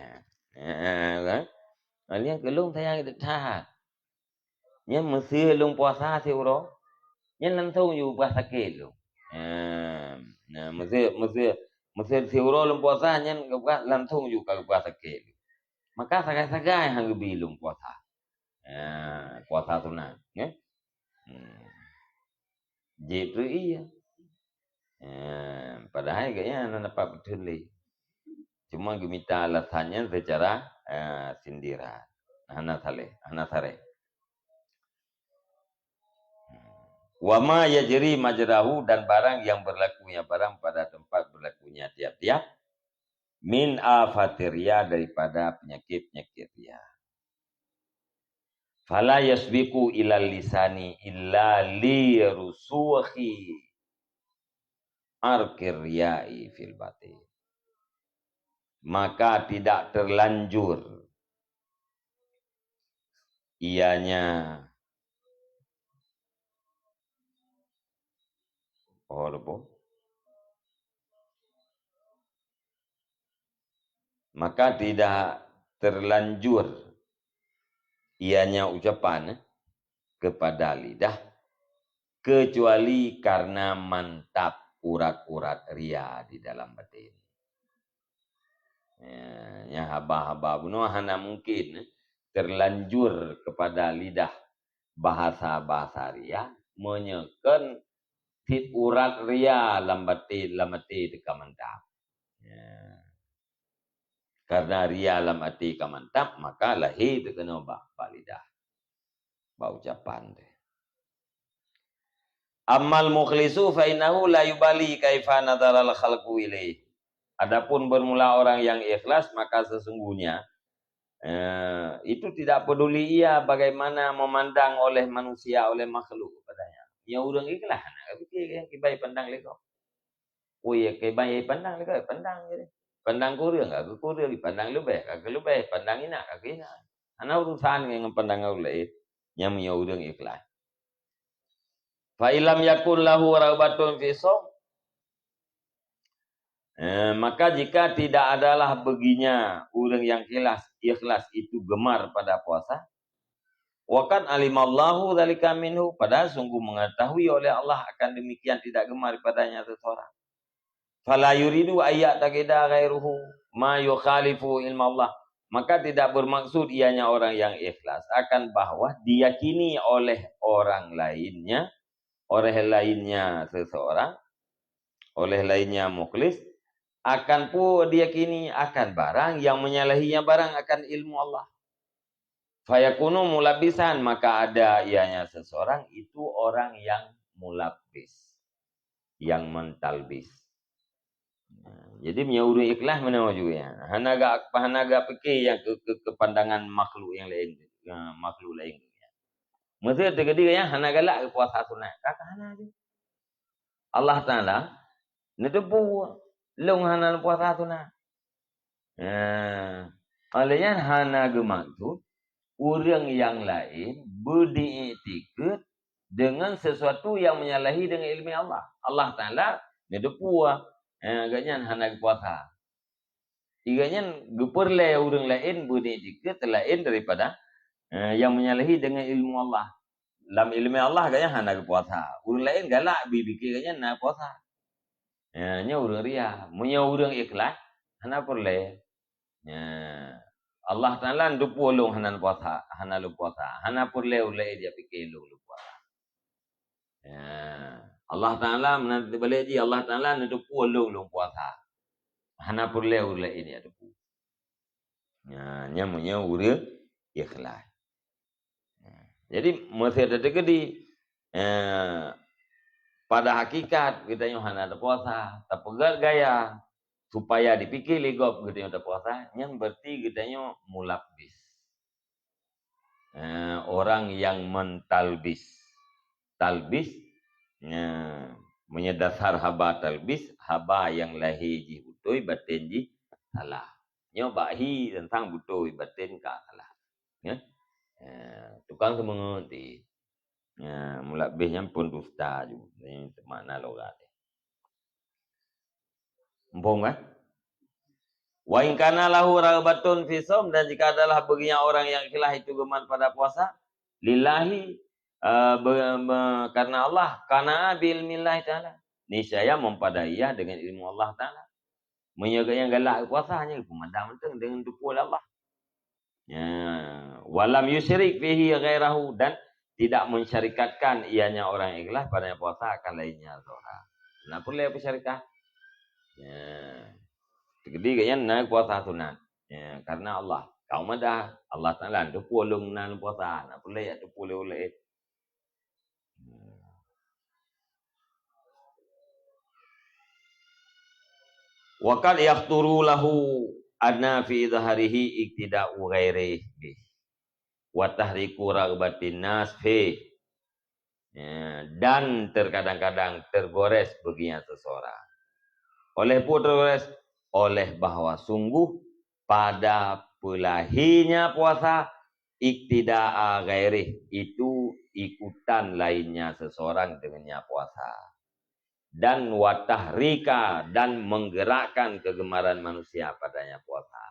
Kan? Alian kelung tayang itu tah. Nya mesti lung puasa si uro. Nya langsungอยู่puasa ke lu. Nah mesti si uro lung puasa nya langsungอยู่ka puasa ke. Maka sagai-sagai hang bilung puasa. Puasa sunat, ya. Jitu iya. Padahal kayaknya anak dapat betul li. Cuma minta alasannya secara sindiran. Anak sare. Wama yajri majrahu, dan barang yang berlakunya barang pada tempat berlakunya tiap-tiap min afatiria, daripada penyakit-penyakit ria. Fala yasbiqu ilal lisani illa li rusuhi arkir riyai fil batin. Maka tidak terlanjur ianya maka tidak terlanjur ianya ucapan kepada lidah kecuali karena mantap urat-urat ria di dalam batin. Ya haba-haba bunuh hana mungkin terlanjur kepada lidah bahasa-bahasa ria menyekan tit urat ria lambati deka mantap. Karena ria lamati kamantap maka lahir terkena bah lidah. Bah ucapan tu. Ammal mukhlisu fa innahu la yubali kaifa nadara al khalqu ilaih. Adapun bermula orang yang ikhlas maka sesungguhnya itu tidak peduli ia bagaimana memandang oleh manusia, oleh makhluk kepadanya. Ya urang ikhlas nak fikir kibai pandang leko. Oh ya kibai pandang leko, pandang je. Pandang kurang enggak kurang dipandang lebih, kagak lebih pandang ina kagak ina. Ana urusan dengan pandang ulai yang ya urang ikhlas. Fa ilam yakul lahu ragbatun fi shaum, maka jika tidak adalah baginya orang yang ikhlas itu gemar pada puasa, waqad alimallahu dzalika minhu, padahal sungguh mengetahui oleh Allah akan demikian tidak gemar padanya seseorang. Fala yuridu ayat taqida ghairuhu ma yukhalifu ilma Allah, maka tidak bermaksud ianya orang yang ikhlas akan bahwa diyakini oleh orang lainnya, oleh lainnya seseorang, oleh lainnya mukhlis, akan pun diyakini akan barang yang menyalahinya barang akan ilmu Allah. Fayakunu mulabisan, maka ada ianya seseorang itu orang yang mulabis, yang mentalbis. Jadi menyuruh ikhlas mana juga. Hanaga fikir yang ke pandangan makhluk yang lain, makhluk lain. Mesti terjadi yang hanaga lah puasa sunat. Kakak hana je. Allah Taala nedebu long hana puasa sunat. Olehnya hana gemaksud orang yang lain beriktikad dengan sesuatu yang menyalahi dengan ilmu Allah. Allah Ta'ala ngedepu agaknya hendak puasa. Iganya geperle orang lain beriktikad lain daripada yang menyalahi dengan ilmu Allah. Dalam ilmu Allah agaknya hendak puasa. Orang lain galak berfikirnya nak puasa. Nya orang ria, punya orang ikhlas hendak perle. Allah Ta'ala ndepu ulung hanan puasa, hanan lu puasa. Hana perle ulai dia fikir lu puasa. Allah Ta'ala menanti balik dia, Allah Ta'ala ndepu ulung puasa. Hana perle ulai dia depu. Nya punya orang ikhlas. Jadi masih ada di pada hakikat kita yang hana puasa, tapi gaya supaya dipikir ligop kita yang puasa, yang berarti kita yang mulabis. Orang yang mentalbis. Talbis menyedasar haba talbis, haba yang lahir ji butoi batin ji salah. Nyo bahi tentang butoi batin ka salah. Ya. Tukang tu mengerti. Mulabisnya pun dusta juga. Ini makna logat. Empung kan? Wa in kana lahu ragbatun fi shaum, dan jika adalah baginya orang yang ikhlas itu gemar pada puasa lillahi karena Allah, karena bil millah taala, niscaya mempadaiya dengan ilmu Allah taala. Menjaga yang galak puasa hanya pemandang menteng dengan dukul Allah. Walam yusyrik fihi ghairahu, dan tidak mensyarikatkan ianya orang ikhlas pada puasa akan lainnya zohar. Nah, boleh apa syarikat? Jadi kayaknya nak puasa sunat. Karena Allah. Kau madah Allah Taala tu pulung nan puasa. Nak boleh ya tu boleh. Wa qad yahturu lahu anna fi dhahrihi iktida'u ghairihi wa tahriku ragbatin nas fi. Dan terkadang-kadang tergores baginya seseorang. Oleh tergores oleh bahwa sungguh pada pelahinya puasa iktida'a ghairih, itu ikutan lainnya seseorang dengannya puasa. Dan watahrika, dan menggerakkan kegemaran manusia padanya puasa.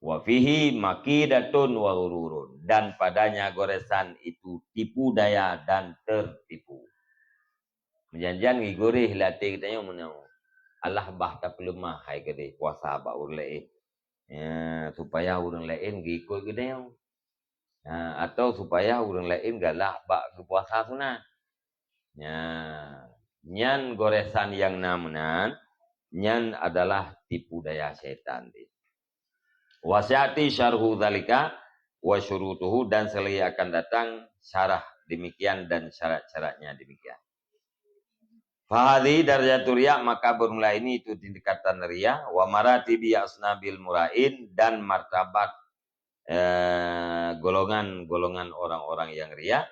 Wa fihi makidatun wa hururun, dan padanya goresan itu tipu daya dan tertipu. Menjanjian ngigurih latih kita yang menau. Allah bah tak lemah hai gede puasa ba urle. Supaya orang lain ngikut gede yang. Atau supaya orang lain galak ba puasa sunat. Nyan goresan yang namunan, nyan adalah tipu daya setan. Wasyati syarhu dzalika wa syurutuhu, dan selai akan datang syarah demikian dan syarat-syaratnya demikian. Fahadhi darajatul riya, maka bermula ini itu tingkatan riya, wa maratibi asnabil murain, dan martabat golongan-golongan orang-orang yang riya,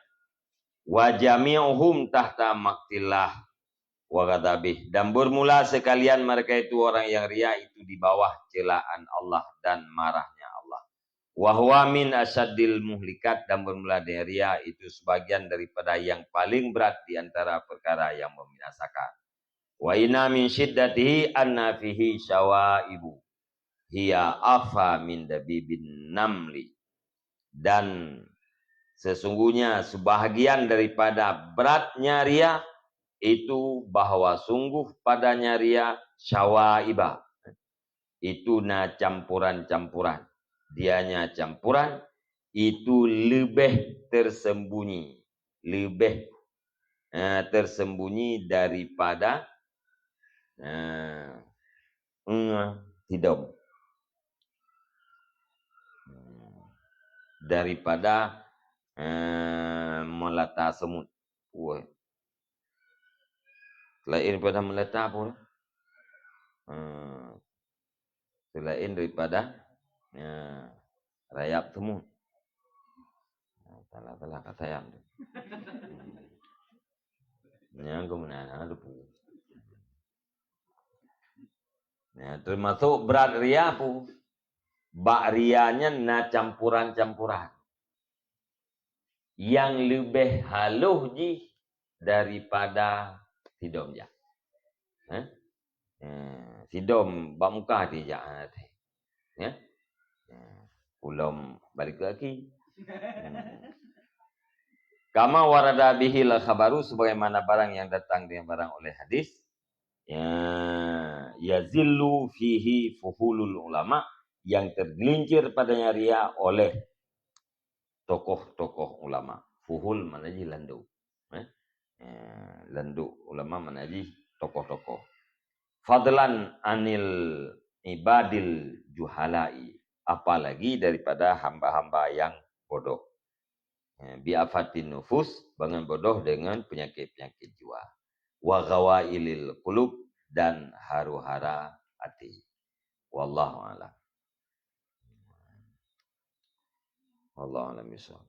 wa jami'uhum tahta maktillah wa ghadabih, dan bermula sekalian mereka itu orang yang riya itu di bawah celaan Allah dan marahnya Allah. Wa huwa min asaddil muhlikat, dan bermula dari riya itu sebagian daripada yang paling berat di antara perkara yang membinasakan. Wa inna min syiddatihi anna fihi syawaibu hiya afa min dabibin namli, dan sesungguhnya sebahagian daripada beratnya riya itu bahwa sungguh padanya riya syawaiba, itu na campuran-campuran, dianya campuran itu lebih tersembunyi, tersembunyi daripada tidak, daripada melata semut. Selain daripada melata pun, selain daripada rayap semut. Salah kata yang yang kemudian ada pun. Termasuk berat riya pun. Bakrianya na campuran-campuran. Yang lebih halus ji daripada sidom ja. Sidom bamuka ti ja. Ya. Ulum balik lagi. Kama warada bihil khabaru, sebagaimana barang yang datang dengan barang oleh hadis. Yazillu fihi fuhulul ulama, yang tergelincir padanya ria oleh tokoh-tokoh ulama. Fuhul mana ji landu. Landu ulama mana ji tokoh-tokoh. Fadlan anil ibadil juhalai, apalagi daripada hamba-hamba yang bodoh. Bi'afatin nufus, dengan bodoh dengan penyakit-penyakit jiwa. Wa ghawailil qulub, dan haru-hara hati. Wallahu a'lam. Wallahu a'lam bishawab.